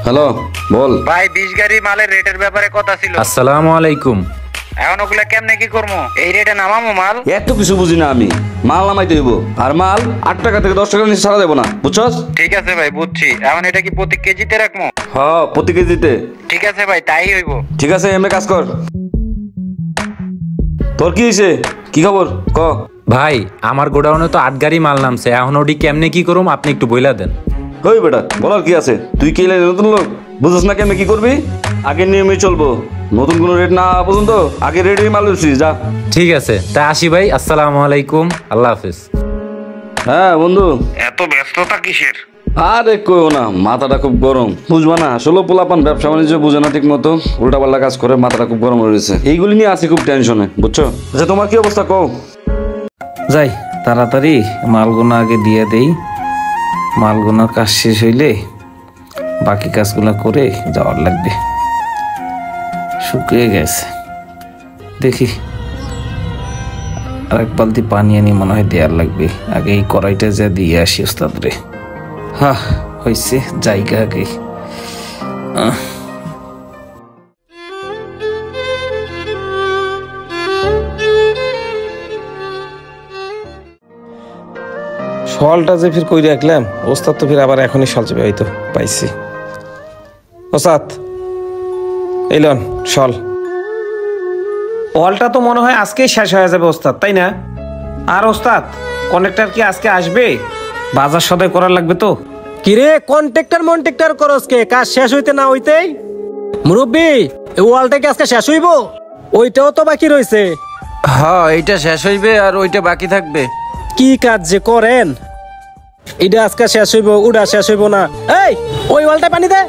Hello, বল ভাই 20 গাড়ি মালের রেটের ব্যাপারে কথা ছিল। আসসালামু আলাইকুম। এখন ওগুলা কেমনে কি করবো? এই রেটে নামামো মাল? এত কিছু বুঝি না আমি। মাল নামাইতে হইব, আর মাল 8 টাকা থেকে 10 টাকার নিচে ছাড়া দেবো না, বুঝছস? ঠিক আছে ভাই, বুঝছি। এখন এটা কি প্রতি কেজিতে রাখবো? হ্যাঁ, প্রতি কেজিতে। ঠিক আছে ভাই, তাই হইব। ঠিক আছে, এমনি কাজ কর। তোর কি হয়েছে? কি খবর ক? ভাই আমার গোডাউনে তো 8 গাড়ি মাল নামছে, এখন ওটি কেমনে কি করুম আপনি একটু বইলা দেন। ওই বেটা, বলার কি আছে? তুই কি নতুন লোক, বুঝছ না কেমনে কি করবি? আগের নিয়মে চলবো, নতুন কোনো রেট না পর্যন্ত আগে রেটেই মাল উঠছিস, যা। ঠিক আছে, তা আসি ভাই। আসসালামু আলাইকুম, আল্লাহ হাফেজ। হ্যাঁ বন্ধু। এত ব্যস্ততা কিসের? আরে কইও না, মাথাটা খুব গরম, বুঝবা না। আসলে পোলাপান ব্যবসা বাণিজ্য বুঝে না ঠিক মতো, উল্টাপাল্টা কাজ করে, মাথাটা খুব গরম হয়ে রয়েছে। এইগুলি নিয়ে আছি খুব টেনশনে, বুঝছো? আচ্ছা তোমার কি অবস্থা কও? যাই তাড়াতাড়ি মালগুনা আগে দিয়ে দেই, মালগুনার কাজ শেষ হইলে বাকি কাজগুলো করে যাওয়ার লাগবে। শুকিয়ে গেছে, দেখি আরেক বালতি পানি আনি মনে হয় দেওয়ার লাগবে। আগে এই কড়াইটা যা দিয়ে আসি ওস্তাদ রে। হ্যাঁ হয়েছে, জায়গা আগে। শলটা যে ফির কই রাখলাম, ওস্তাদ তো ফির আবার এখনই শল চেপে হয়তো পাইছি। ওস্তাদ এই লন শল। অলটা তো মনে হয় আজকেই শেষ হয়ে যাবে ওস্তাদ, তাই না? আর ওস্তাদ কন্ট্রাক্টর কি আজকে আসবে? বাজার সদাই করার লাগবে তো। কিরে কন্ট্রাক্টর করস কে? কাজ শেষ হইতে না হইতেই মুরব্বি, এই ওয়ালটা কি আজকে শেষ হইব? ওইটাও তো বাকি রয়েছে। হ্যাঁ এইটা শেষ হইবে আর ওইটা বাকি থাকবে। কি কাজ যে করেন! এটা আজকে শেষ হইব, ওটা শেষ হইব না। এই ওই ওয়ালটা পানি দে।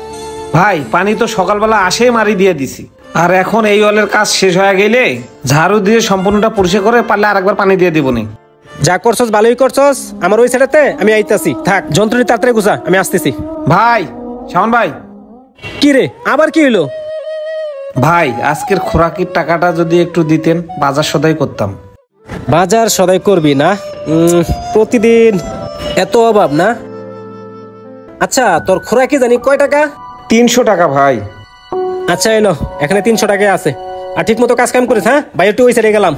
ভাই পানি তো সকালবেলা আসে মারি দিয়ে দিছি, আর এখন এই ওয়ালের কাজ শেষ হয়ে গেলে ঝাড়ু দিয়ে সম্পূর্ণটা পরিষ্কার করে পারলে আরেকবার পানি দিয়ে দিব নি। যা করছস ভালোই করছস। আমার ওই সাইডেতে আমি আইতাছি, থাক। যন্ত্রটি তাড়াতাড়ি গুছা, আমি আসতেছি। ভাই শাওন ভাই। কি রে, আবার কি হইলো? ভাই আজকের খোরাকির টাকাটা যদি একটু দিতেন, বাজার সদাই করতাম। বাজার সদাই করবি না? প্রতিদিন এত অভাব না? আচ্ছা তোর খোরাকি জানি কয় টাকা? 300 টাকা ভাই। আচ্ছা এলো, এখানে 300 টাকাই আছে। আর ঠিক মতো কাজ কাম করিস, হ্যাঁ? ভাই একটু ওই সাইডে গেলাম।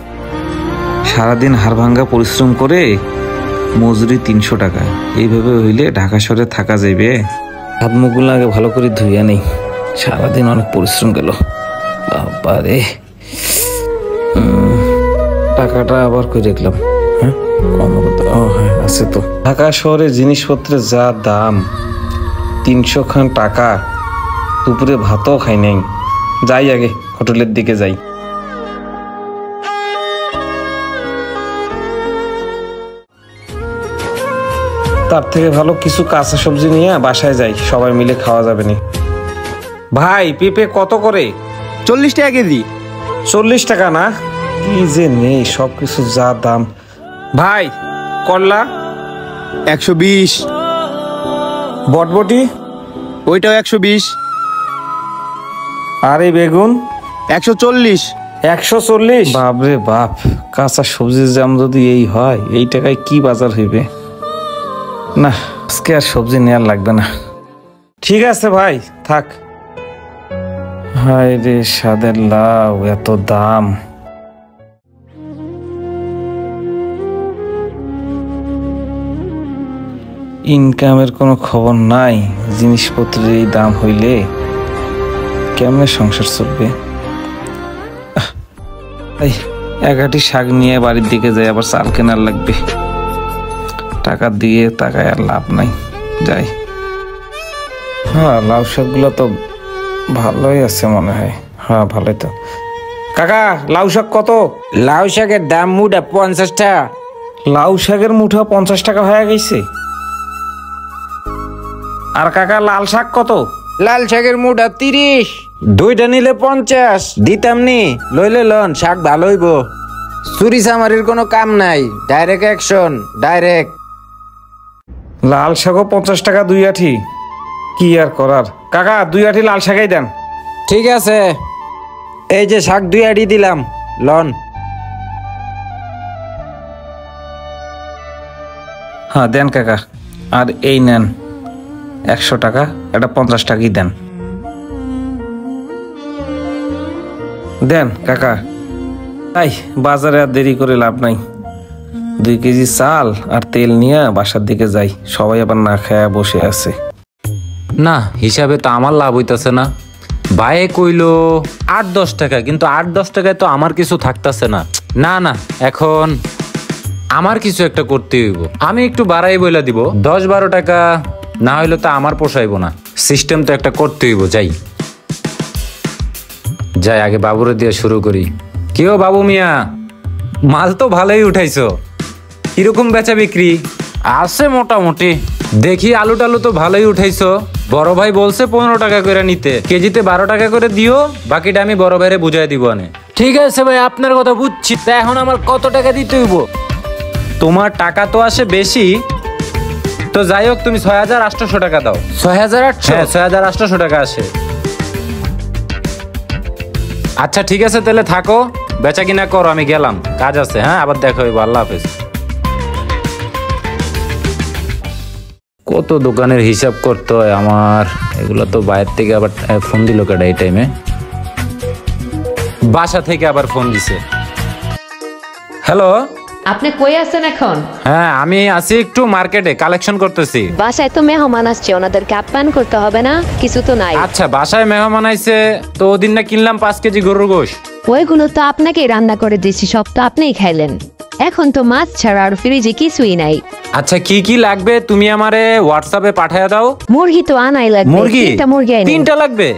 সারাদিন হাড়ভাঙ্গা পরিশ্রম করে মজুরি 300 টাকা, এইভাবে হইলে ঢাকা শহরে থাকা যাইবে? হাত মুখগুলো আগে ভালো করে ধুইয়া নেই, সারাদিন অনেক পরিশ্রম গেল বাবা রে। টাকাটা আবার কই দেখলাম? হ্যাঁ হ্যাঁ আছে তো। ঢাকা শহরে জিনিসপত্রের যা দাম, 300 খান টাকা, দুপুরে ভাতও খাই নাই। যাই আগে হোটেলের দিকে যাই। তার থেকে ভালো কিছু কাঁচা সবজি নিয়ে বাসায় যাই, সবাই মিলে খাওয়া যাবে নি। ভাই পেঁপে কত করে? 40 টাকা কেজি। 40 টাকা না? কি যে নেই, সবকিছু যা দাম। ভাই করলা? 120। বটবটি? ওইটাও 120। আর এই বেগুন? 140। 140? বাপরে বাপ, কাঁচা সবজির দাম যদি এই হয়, এই টাকায় কি বাজার হইবে? না আজকে আর সবজি নেওয়ার লাগবে না। ঠিক আছে ভাই থাক। হায় রে সাদের লাউ, এত দাম। ইনকামের কোনো খবর নাই, জিনিসপত্রের এই দাম হইলে কেমনে সংসার চলবে? এই একাটি শাক নিয়ে বাড়ির দিকে যাই, আবার চাল কেনার লাগবে। টাকা দিয়ে টাকায় আর লাভ নাই, যাই। হ্যাঁ লাউ শাকগুলো তো ভালোই আছে মনে হয়। হ্যাঁ ভালোই তো। কাকা লাউ শাক কত? লাউ শাকের দাম মুঠা 50 টাকা। লাউ শাকের মুঠা 50 টাকা হয়ে গেছে? আর কাকা লাল শাক কত? লাল শাকের মুঠা 30। দুইটা নিলে 50 দিতাম নি, লইলে লন, শাক ভালো হইব। চুরি চামারির কোনো কাম নাই, ডাইরেক্ট অ্যাকশন, ডাইরেক্ট। লাল শাকও 50 টাকা 2 আঁটি, কি আর করার। কাকা 2 আঁটি লাল শাকাই দেন। ঠিক আছে, এই যে শাক 2 আঁটি দিলাম, লন। হ্যাঁ দেন কাকা। আর এই নেন 100 টাকা, এটা 50 টাকাই দেন। দেন কাকা। তাই বাজারে আর দেরি করে লাভ নাই, 2 কেজি চাল আর তেল নিয়ে বাসার দিকে যাই, সবাই আবার না খায়া বসে আছে। না, হিসাবে তো আমার লাভ হইতাছে না। ভাইয়ে কইলো 8-10 টাকা, কিন্তু 8-10 টাকায় তো আমার কিছু থাকতাছে না। না না, এখন আমার কিছু একটা করতে হইব। আমি একটু বাড়াই বইলা দিব, 10-12 টাকা না হইলে তো আমার পোষাইব না। সিস্টেম তো একটা করতে হইব। যাই আগে বাবুরে দিয়ে শুরু করি। কেউ বাবু মিয়া, মাল তো ভালোই উঠাইছো, কিরকম বেচা বিক্রি? আছে মোটামুটি। দেখি আলু টালু তো ভালোই উঠাইছো। বড় ভাই বলছে 15 টাকা করে নিতে, কেজিতে 12 টাকা করে দিও, বাকিটা আমি বড় ভাইরে বুঝাই দিব। ঠিক আছে ভাই, আপনার কথা বুঝছি। তা এখন আমার কত টাকা দিতে হইব? তোমার টাকা তো আসে বেশি, তো যাই হোক তুমি 6,800 টাকা দাও। 6,800? হ্যাঁ, 6,800 টাকা আসে। আচ্ছা ঠিক আছে, তাহলে থাকো, বেচা কিনা করো, আমি গেলাম, কাজ আছে। হ্যাঁ, আবার দেখা হইব। আল্লাহ হাফেজ। কত দোকানের হিসাব করতে হয় আমার, এগুলো তো বাইরে থেকে আবার ফোন দিল কেডা এই টাইমে? বাসা থেকে আবার ফোন দিছে। হ্যালো, আপনি কই আছেন এখন? হ্যাঁ আমি আছি একটু মার্কেটে, কালেকশন করতেছি। বাসায় তো মেহমান আসছে, ওনাদেরকে আপ্যায়ন করতে হবে না? কিছু তো নাই। আচ্ছা, বাসায় মেহমান আইছে তো ওদিন না কিনলাম 5 কেজি গরুর গোশ। ওইগুলো তো আপনাকেই রান্না করে দিয়েছি, সব তো আপনিই খাইলেন। এখন তো মাছ ছাড়া আর ফ্রিজে কিছুই নাই। আচ্ছা কি কি লাগবে তুমি আমারে হোয়াটসঅ্যাপে পাঠায় দাও। মুরগি তো আনাই লাগবে। মুরগি? 3টা মুরগি আইন। 3টা লাগবে?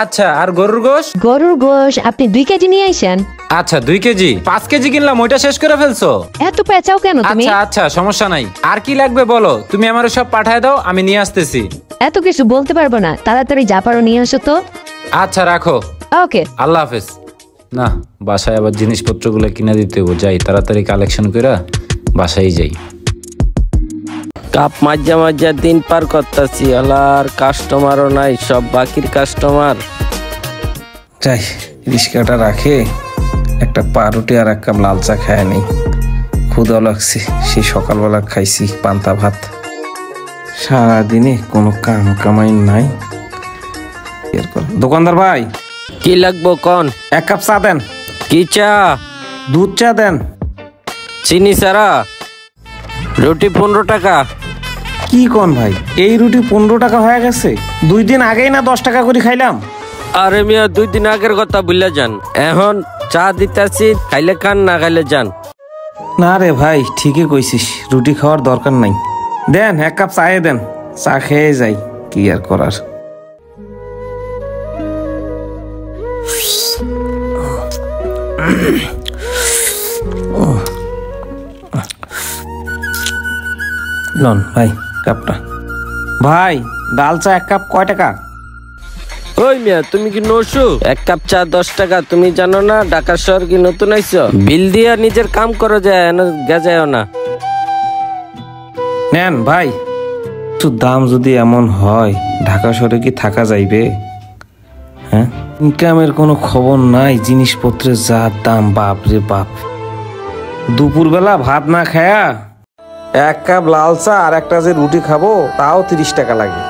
আচ্ছা, আর গরুর গোশ? গরুর গোশ আপনি 2 কেজি নিয়ে আইসেন। আচ্ছা 2 কেজি। 5 কেজি কিনলাম, ওইটা শেষ করে ফেলছো? এত পেঁচাও কেন তুমি? আচ্ছা আচ্ছা, সমস্যা নাই। আর কি লাগবে বলো, তুমি আমারে সব পাঠায় দাও, আমি নিয়ে আসতেছি। এত কিছু বলতে পারবো না, তাড়াতাড়ি যা পারো নিয়ে আসো তো। আচ্ছা রাখো। ওকে, আল্লাহ হাফেজ। না, বাসায় আবার জিনিসপত্রগুলো কিনে দিতে হবো। যাই তাড়াতাড়ি কালেকশন করে বাসায় যাই। কাপ মাঝে মাঝে দিন পার করতেছি, আলার কাস্টমারও নাই, সব বাকির কাস্টমার। যাই রিস্কাটা রাখে একটা পাউরুটি আর 1 কাপ লাল চা খায় নেই, ক্ষুধাও লাগছে। সেই সকালবেলা খাইছি পান্তা ভাত। সারাদিনে কোনো কাম কামাই নাই। দোকানদার ভাই, কি লাগবো কোন? 1 কাপ চা দেন। কি চা? দুধ চা দেন। চিনি সারা? রুটি 15 টাকা। কি কোন ভাই, এই রুটি 15 টাকা হয়ে গেছে? 2 দিন আগেই না 10 টাকা করে খাইলাম। আরে মিয়া, 2 দিন আগের কথা ভুলে যান, এখন চা দিতেছি, খাইলে খান, না খাইলে যান। না রে ভাই, ঠিকই কইছিস, রুটি খাওয়ার দরকার নাই। দেন 1 কাপ চায়ে দেন, চা খেয়ে যাই, কি আর করার। লন ভাই কাপটা। ভাই ডাল চা 1 কাপ কয় টাকা? ওই মিয়া, তুমি কি নসু? 1 কাপ চা 10 টাকা। তুমি জানো না ঢাকা শহর কি নতুন আইছো? বিল দিয়া নিজের কাম করো, যায় গেজায়ও না। নেন ভাই, একটু দাম যদি এমন হয়, ঢাকা শহরে কি থাকা যাইবে? হ্যাঁ, ইনকামের কোনো খবর নাই, জিনিসপত্রের যা দাম, বাপ রে বাপ। দুপুরবেলা ভাত না খায়া 1 কাপ লাল চা আর একটা যে রুটি খাবো, তাও 30 টাকা লাগে।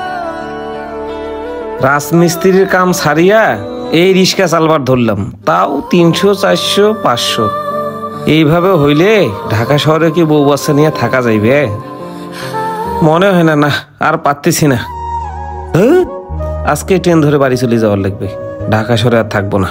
রাজমিস্ত্রির কাম ছাড়িয়া এই রিক্সা চালবার ধরলাম, তাও 300, 400, 500। এইভাবে হইলে ঢাকা শহরে কি বউ বাচ্চা নিয়ে থাকা যাইবে? মনে হয় না, না আর পারতেছি না। আজকে ট্রেন ধরে বাড়ি চলে যাওয়ার লাগবে, ঢাকা শহরে আর থাকবো না।